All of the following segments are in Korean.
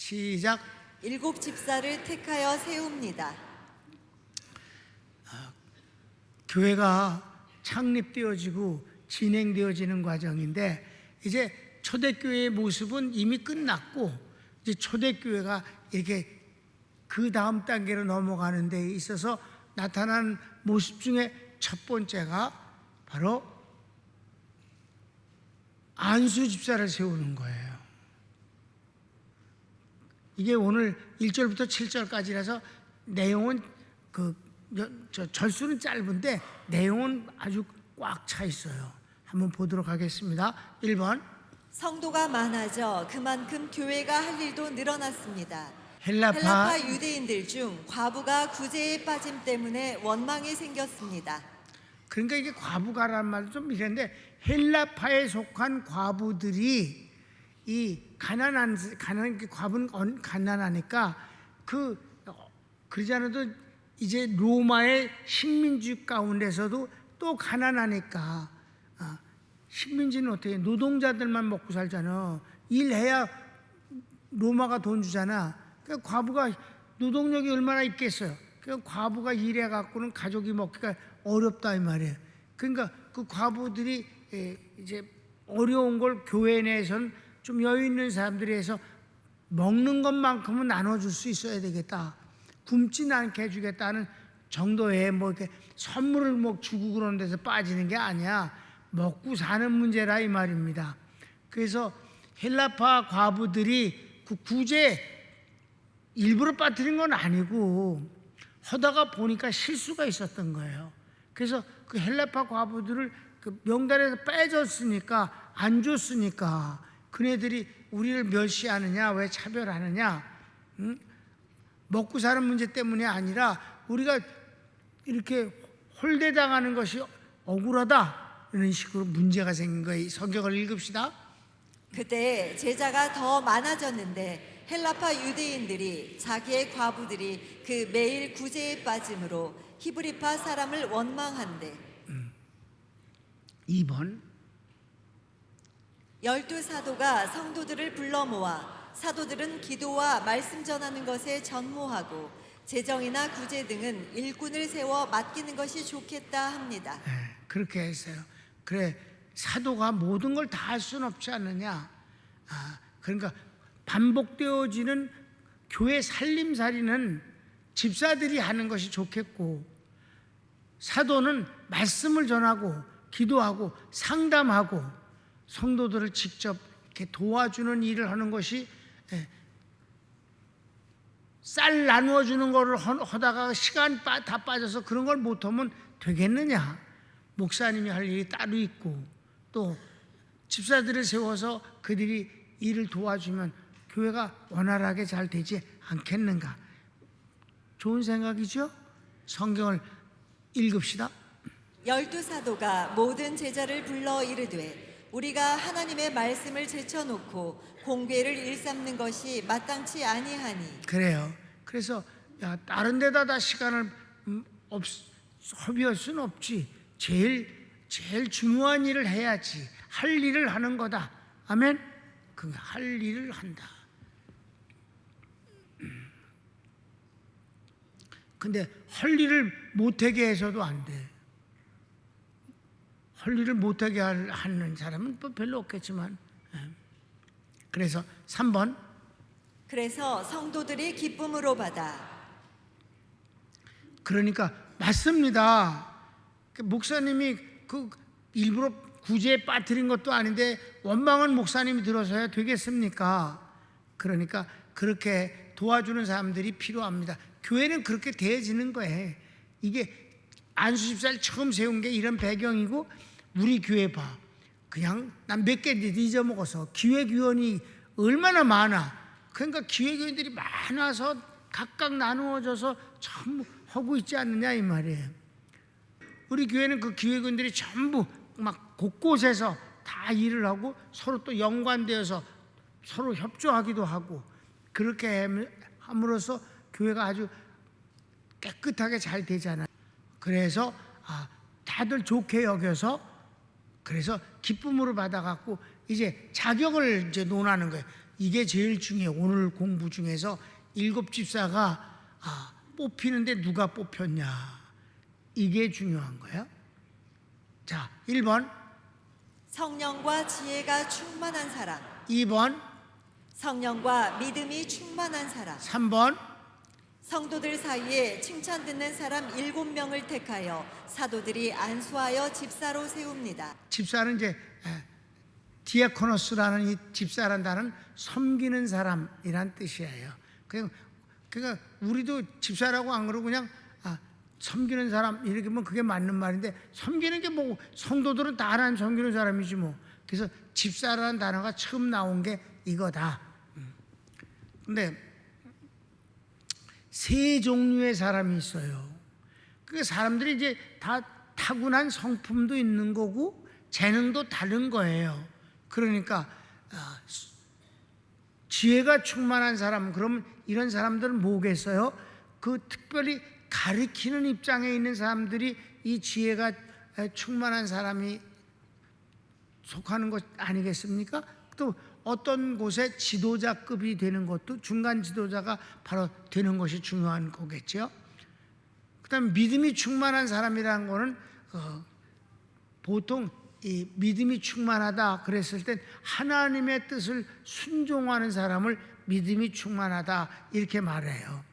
시작. 일곱 집사를 택하여 세웁니다. 교회가 창립되어지고 진행되어지는 과정인데, 이제 초대교회의 모습은 이미 끝났고 이제 초대교회가 이렇게 그 다음 단계로 넘어가는 데 있어서 나타난 모습 중에 첫 번째가 바로 안수 집사를 세우는 거예요. 이게 오늘 1절부터 7절까지라서 내용은 절수는 짧은데 내용은 아주 꽉 차 있어요. 한번 보도록 하겠습니다. 1번. 성도가 많아져 그만큼 교회가 할 일도 늘어났습니다. 헬라파 유대인들 중 과부가 구제에 빠짐 때문에 원망이 생겼습니다. 그러니까 이게 과부가라는 말도 좀 이랬는데, 헬라파에 속한 과부들이 이 과부는 가난하니까 그러지 않아도 이제 로마의 식민지 가운데서도 또 가난하니까, 식민지는 어떻게 노동자들만 먹고 살잖아. 일해야 로마가 돈 주잖아. 그러니까 과부가 노동력이 얼마나 있겠어요. 그러니까 과부가 일해 갖고는 가족이 먹기가 어렵다 이 말이에요. 그러니까 그 과부들이 이제 어려운 걸 교회 내에서는 좀 여유 있는 사람들이 해서 먹는 것만큼은 나눠줄 수 있어야 되겠다, 굶진 않게 해주겠다는 정도의 뭐 이렇게 선물을 뭐 주고 그런 데서 빠지는 게 아니야. 먹고 사는 문제라 이 말입니다. 그래서 헬라파 과부들이 그 구제 일부러 빠뜨린 건 아니고 하다가 보니까 실수가 있었던 거예요. 그래서 그 헬라파 과부들을 그 명단에서 빼줬으니까, 안 줬으니까 그네들이 우리를 멸시하느냐, 왜 차별하느냐, 먹고 사는 문제 때문이 아니라 우리가 이렇게 홀대당하는 것이 억울하다, 이런 식으로 문제가 생긴 거예요. 성경을 읽읍시다. 그때 제자가 더 많아졌는데 헬라파 유대인들이 자기의 과부들이 그 매일 구제에 빠짐으로 히브리파 사람을 원망한대. 2번. 12사도가 성도들을 불러 모아 사도들은 기도와 말씀 전하는 것에 전무하고 재정이나 구제 등은 일꾼을 세워 맡기는 것이 좋겠다 합니다. 그렇게 했어요. 그래, 사도가 모든 걸 다 할 수는 없지 않느냐. 그러니까 반복되어지는 교회 살림살이는 집사들이 하는 것이 좋겠고, 사도는 말씀을 전하고 기도하고 상담하고 성도들을 직접 이렇게 도와주는 일을 하는 것이, 쌀 나누어 주는 거를 하다가 시간 다 빠져서 그런 걸 못하면 되겠느냐. 목사님이 할 일이 따로 있고 또 집사들을 세워서 그들이 일을 도와주면 교회가 원활하게 잘 되지 않겠는가. 좋은 생각이죠? 성경을 읽읍시다. 12사도가 모든 제자를 불러 이르되 우리가 하나님의 말씀을 제쳐놓고 공궤를 일삼는 것이 마땅치 아니하니. 그래요. 그래서 다른 데다 다 시간을 허비할 수는 없지. 제일 중요한 일을 해야지. 할 일을 하는 거다. 아멘. 그 할 일을 한다. 근데 할 일을 못하게 해서도 안 돼. 할 일을 못하게 하는 사람은 별로 없겠지만. 그래서 3번. 그래서 성도들이 기쁨으로 받아. 그러니까 맞습니다. 목사님이 일부러 구제에 빠뜨린 것도 아닌데 원망은 목사님이 들어서야 되겠습니까? 그러니까 그렇게 도와주는 사람들이 필요합니다. 교회는 그렇게 되어지는 거예요. 이게 안수집사를 처음 세운 게 이런 배경이고, 우리 교회 봐. 그냥 난 몇 개 잊어먹어서 기획위원이 얼마나 많아. 그러니까 기획위원들이 많아서 각각 나누어져서 전부 하고 있지 않느냐 이 말이에요. 우리 교회는 그 기획위원들이 전부 막 곳곳에서 다 일을 하고 서로 또 연관되어서 서로 협조하기도 하고, 그렇게 함으로써 교회가 아주 깨끗하게 잘 되잖아요. 그래서 다들 좋게 여겨서, 그래서 기쁨으로 받아갖고 이제 자격을 이제 논하는 거예요. 이게 제일 중요해요. 오늘 공부 중에서 7집사가 뽑히는데 누가 뽑혔냐, 이게 중요한 거예요. 자, 1번, 성령과 지혜가 충만한 사람. 2번, 성령과 믿음이 충만한 사람. 3번, 성도들 사이에 칭찬 듣는 사람 7명을 택하여 사도들이 안수하여 집사로 세웁니다. 집사는 이제 디아코노스라는 이 집사란 단어는 섬기는 사람이란 뜻이에요. 그러니까 우리도 집사라고 안 그러고 그냥 섬기는 사람 이렇게 하면 그게 맞는 말인데, 섬기는 게 뭐 성도들은 다 하나님 섬기는 사람이지 뭐. 그래서 집사라는 단어가 처음 나온 게 이거다. 근데 세 종류의 사람이 있어요. 그 사람들이 이제 다 타고난 성품도 있는 거고 재능도 다른 거예요. 그러니까 지혜가 충만한 사람, 그러면 이런 사람들은 뭐겠어요? 그 특별히 가르치는 입장에 있는 사람들이 이 지혜가 충만한 사람이 속하는 것 아니겠습니까? 또 어떤 곳에 지도자급이 되는 것도 중간 지도자가 바로 되는 것이 중요한 거겠죠. 그다음 믿음이 충만한 사람이라는 거는 보통 이 믿음이 충만하다 그랬을 땐 하나님의 뜻을 순종하는 사람을 믿음이 충만하다 이렇게 말해요.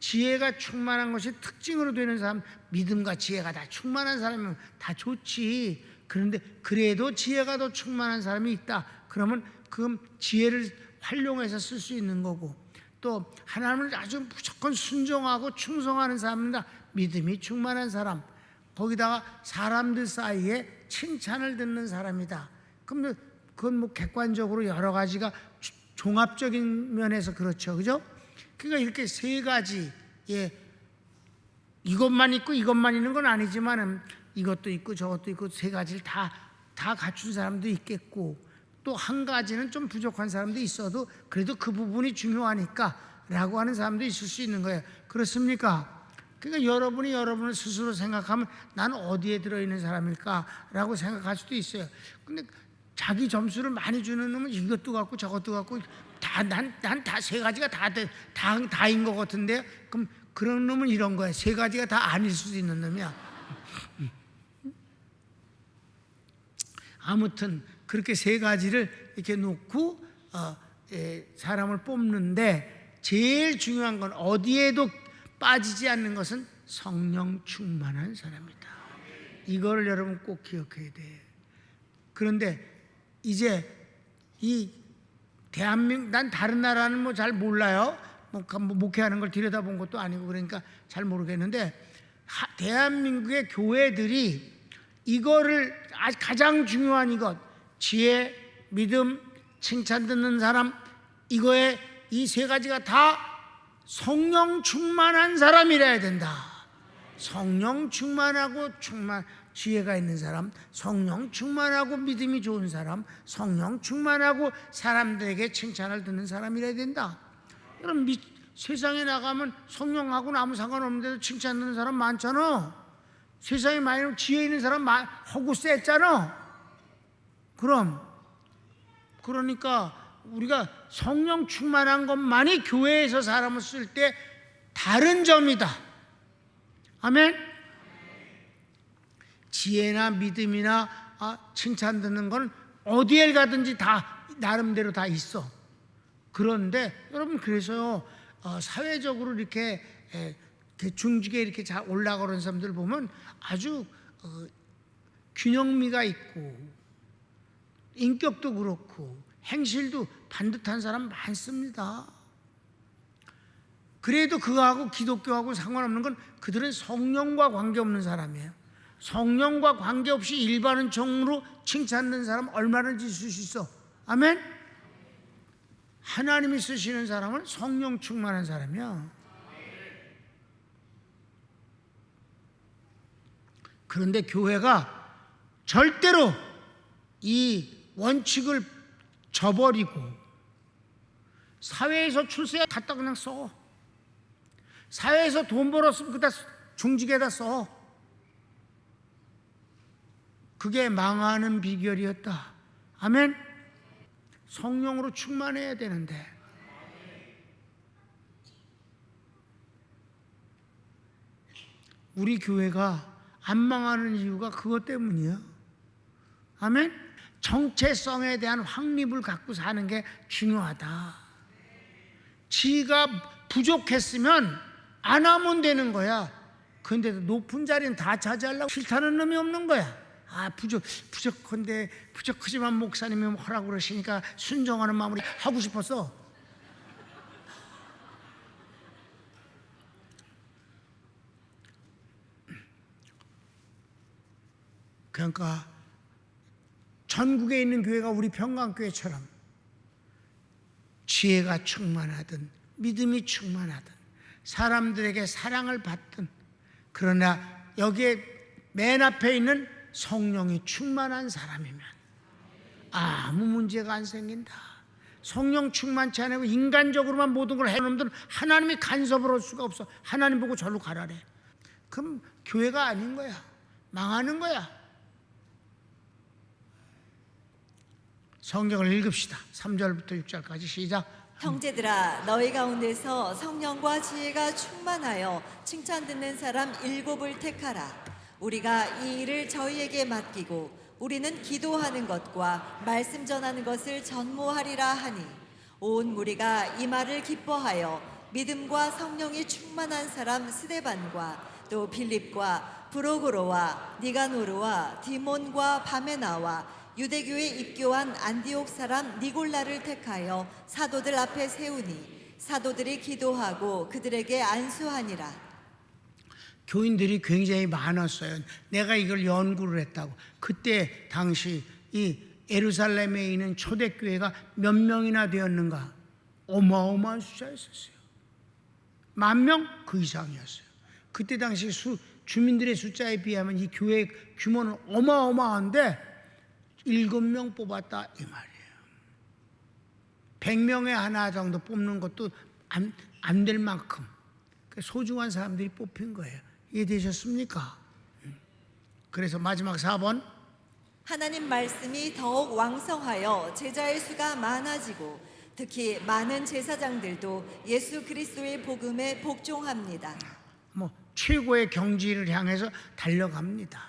지혜가 충만한 것이 특징으로 되는 사람, 믿음과 지혜가 다 충만한 사람이면 다 좋지. 그런데 그래도 지혜가 더 충만한 사람이 있다. 그러면 그 지혜를 활용해서 쓸 수 있는 거고, 또 하나님을 아주 무조건 순종하고 충성하는 사람이다. 믿음이 충만한 사람. 거기다가 사람들 사이에 칭찬을 듣는 사람이다. 그럼 그건 뭐 객관적으로 여러 가지가 종합적인 면에서 그렇죠, 그죠? 그러니까 이렇게 세 가지, 이것만 있고 이것만 있는 건 아니지만 이것도 있고 저것도 있고 세 가지를 다 갖춘 사람도 있겠고, 또 한 가지는 좀 부족한 사람도 있어도 그래도 그 부분이 중요하니까 라고 하는 사람도 있을 수 있는 거예요. 그렇습니까? 그러니까 여러분이 여러분을 스스로 생각하면 나는 어디에 들어있는 사람일까 라고 생각할 수도 있어요. 근데 자기 점수를 많이 주는 놈은 이것도 갖고 저것도 갖고 난 다 세 가지가 다인 것 같은데, 그럼 그런 놈은 이런 거야. 세 가지가 다 아닐 수도 있는 놈이야. 아무튼 그렇게 세 가지를 이렇게 놓고 사람을 뽑는데, 제일 중요한 건 어디에도 빠지지 않는 것은 성령 충만한 사람이다. 이거를 여러분 꼭 기억해야 돼. 그런데 이제 이 대한민국, 난 다른 나라는 뭐 잘 몰라요. 뭐 목회하는 걸 들여다본 것도 아니고 그러니까 잘 모르겠는데, 대한민국의 교회들이 이거를 가장 중요한 이것, 지혜, 믿음, 칭찬 듣는 사람, 이거에 이 세 가지가 다 성령 충만한 사람이라야 된다. 성령 충만하고 지혜가 있는 사람, 성령 충만하고 믿음이 좋은 사람, 성령 충만하고 사람들에게 칭찬을 듣는 사람이라야 된다. 여러분 세상에 나가면 성령하고는 아무 상관없는데도 칭찬 듣는 사람 많잖아. 세상에 많이 지혜 있는 사람 허구 셌잖아. 그러니까 우리가 성령 충만한 것만이 교회에서 사람을 쓸 때 다른 점이다. 아멘. 지혜나 믿음이나 칭찬 듣는 건 어디에 가든지 다 나름대로 다 있어. 그런데 여러분, 그래서요 사회적으로 이렇게 중직에 이렇게 잘 올라가는 사람들 보면 아주 균형미가 있고 인격도 그렇고 행실도 반듯한 사람 많습니다. 그래도 그거하고 기독교하고 상관없는 건 그들은 성령과 관계없는 사람이에요. 성령과 관계없이 일반은 정으로 칭찬하는 사람 얼마든지 있을 수 있어. 아멘? 하나님이 쓰시는 사람은 성령 충만한 사람이야. 그런데 교회가 절대로 이 원칙을 저버리고 사회에서 출세에 갖다 그냥 써. 사회에서 돈 벌었으면 그다 중직에다 써. 그게 망하는 비결이었다. 아멘. 성령으로 충만해야 되는데 우리 교회가 안 망하는 이유가 그것 때문이에요. 아멘. 정체성에 대한 확립을 갖고 사는 게 중요하다. 지가 부족했으면 안 하면 되는 거야. 근데 높은 자리는 다 차지하려고 싫다는 놈이 없는 거야. 부족한데 부족하지만 목사님이 하라고 그러시니까 순종하는 마음으로 하고 싶었어. 그러니까 전국에 있는 교회가 우리 평강교회처럼 지혜가 충만하든 믿음이 충만하든 사람들에게 사랑을 받든, 그러나 여기에 맨 앞에 있는 성령이 충만한 사람이면 아무 문제가 안 생긴다. 성령 충만치 않고 인간적으로만 모든 걸 해놓은 놈들은 하나님이 간섭을 할 수가 없어. 하나님 보고 절로 가라래. 그럼 교회가 아닌 거야. 망하는 거야. 성경을 읽읍시다. 3절부터 6절까지 시작. 형제들아, 너희 가운데서 성령과 지혜가 충만하여 칭찬 듣는 사람 7을 택하라. 우리가 이 일을 저희에게 맡기고 우리는 기도하는 것과 말씀 전하는 것을 전무하리라 하니, 온 무리가 이 말을 기뻐하여 믿음과 성령이 충만한 사람 스데반과 또 빌립과 브로고로와 니가노르와 디몬과 바메나와 유대교에 입교한 안디옥 사람 니골라를 택하여 사도들 앞에 세우니 사도들이 기도하고 그들에게 안수하니라. 교인들이 굉장히 많았어요. 내가 이걸 연구를 했다고. 그때 당시 이 예루살렘에 있는 초대교회가 몇 명이나 되었는가? 어마어마한 숫자였었어요. 10,000명 그 이상이었어요. 그때 당시 주민들의 숫자에 비하면 이 교회 규모는 어마어마한데 7명 뽑았다 이 말이에요. 100명에 하나 정도 뽑는 것도 안 될 만큼 소중한 사람들이 뽑힌 거예요. 이해되셨습니까? 그래서 마지막 4번, 하나님 말씀이 더욱 왕성하여 제자의 수가 많아지고 특히 많은 제사장들도 예수 그리스도의 복음에 복종합니다. 최고의 경지를 향해서 달려갑니다.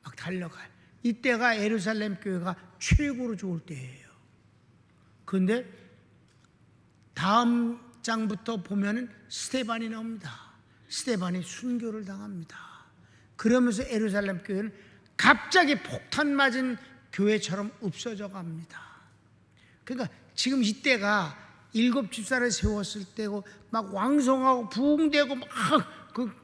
막 달려가요. 이때가 예루살렘 교회가 최고로 좋을 때예요. 그런데 다음 장부터 보면은 스데반이 나옵니다. 스데반이 순교를 당합니다. 그러면서 예루살렘 교회는 갑자기 폭탄 맞은 교회처럼 없어져 갑니다. 그러니까 지금 이때가 7 집사를 세웠을 때고 막 왕성하고 부흥되고 막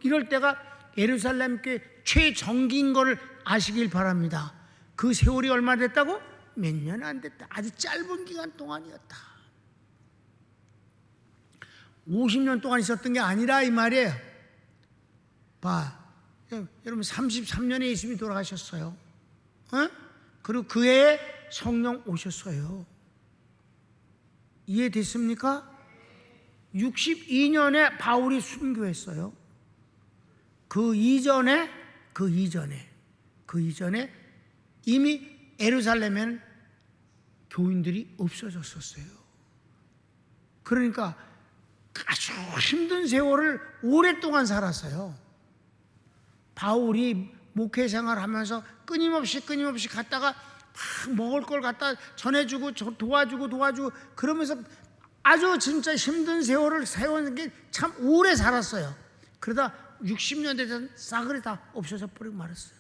이럴 때가 예루살렘 교회 최정기인 거를 아시길 바랍니다. 그 세월이 얼마 됐다고? 몇 년 안 됐다. 아주 짧은 기간 동안이었다. 50년 동안 있었던 게 아니라 이 말이에요. 여러분 33년에 예수님이 돌아가셨어요. 그리고 그 해에 성령 오셨어요. 이해됐습니까? 62년에 바울이 순교했어요. 그 이전에 이미 예루살렘에는 교인들이 없어졌었어요. 그러니까 아주 힘든 세월을 오랫동안 살았어요. 바울이 목회 생활하면서 끊임없이 갔다가 막 먹을 걸 갖다 전해주고 도와주고 그러면서 아주 진짜 힘든 세월을 세운 게 참 오래 살았어요. 그러다 60년 되던 싸그리 다 없어져 버리고 말았어요.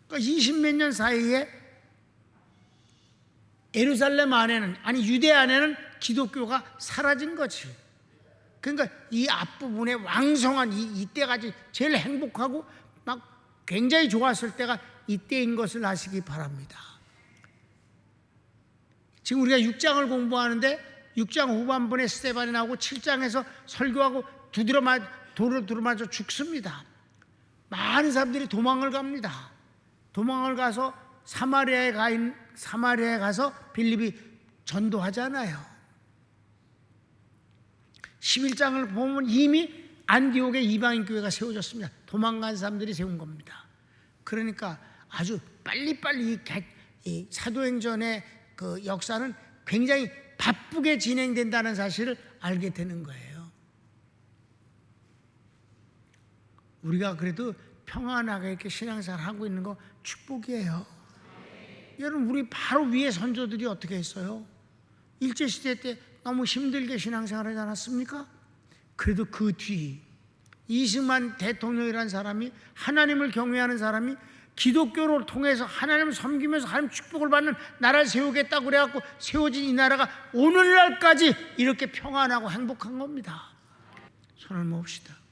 그러니까 20몇 년 사이에 예루살렘 안에는, 아니 유대 안에는 기독교가 사라진 거지. 그러니까 이 앞부분에 왕성한 이때가 제일 행복하고 막 굉장히 좋았을 때가 이때인 것을 아시기 바랍니다. 지금 우리가 6장을 공부하는데 6장 후반부에 스데반이 나오고 7장에서 설교하고 돌을 두드러맞아 죽습니다. 많은 사람들이 도망을 갑니다. 도망을 가서 사마리아에 가서 빌립이 전도하잖아요. 11장을 보면 이미 안디옥에 이방인 교회가 세워졌습니다. 도망간 사람들이 세운 겁니다. 그러니까 아주 빨리빨리 이 사도행전의 그 역사는 굉장히 바쁘게 진행된다는 사실을 알게 되는 거예요. 우리가 그래도 평안하게 이렇게 신앙생활 하고 있는 거 축복이에요. 여러분, 우리 바로 위에 선조들이 어떻게 했어요? 일제시대 때 너무 힘들게 신앙생활 하지 않았습니까? 그래도 그 뒤 이승만 대통령이라는 사람이, 하나님을 경외하는 사람이 기독교를 통해서 하나님을 섬기면서 하나님 축복을 받는 나라를 세우겠다고 그래갖고 세워진 이 나라가 오늘날까지 이렇게 평안하고 행복한 겁니다. 손을 모읍시다.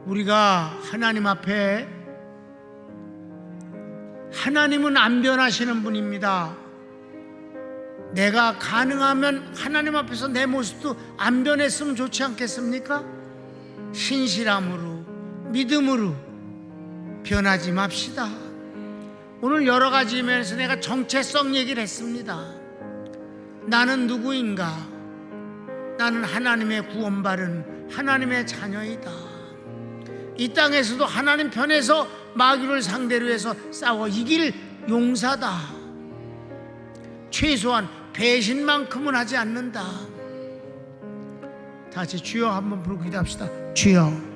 우리가 하나님 앞에, 하나님은 안 변하시는 분입니다. 내가 가능하면 하나님 앞에서 내 모습도 안 변했으면 좋지 않겠습니까? 신실함으로, 믿음으로 변하지 맙시다. 오늘 여러 가지 면에서 내가 정체성 얘기를 했습니다. 나는 누구인가? 나는 하나님의 구원받은 하나님의 자녀이다. 이 땅에서도 하나님 편에서 마귀를 상대로 해서 싸워 이길 용사다. 최소한 배신만큼은 하지 않는다. 다시 주여 한번 부르고 기도합시다. 주여,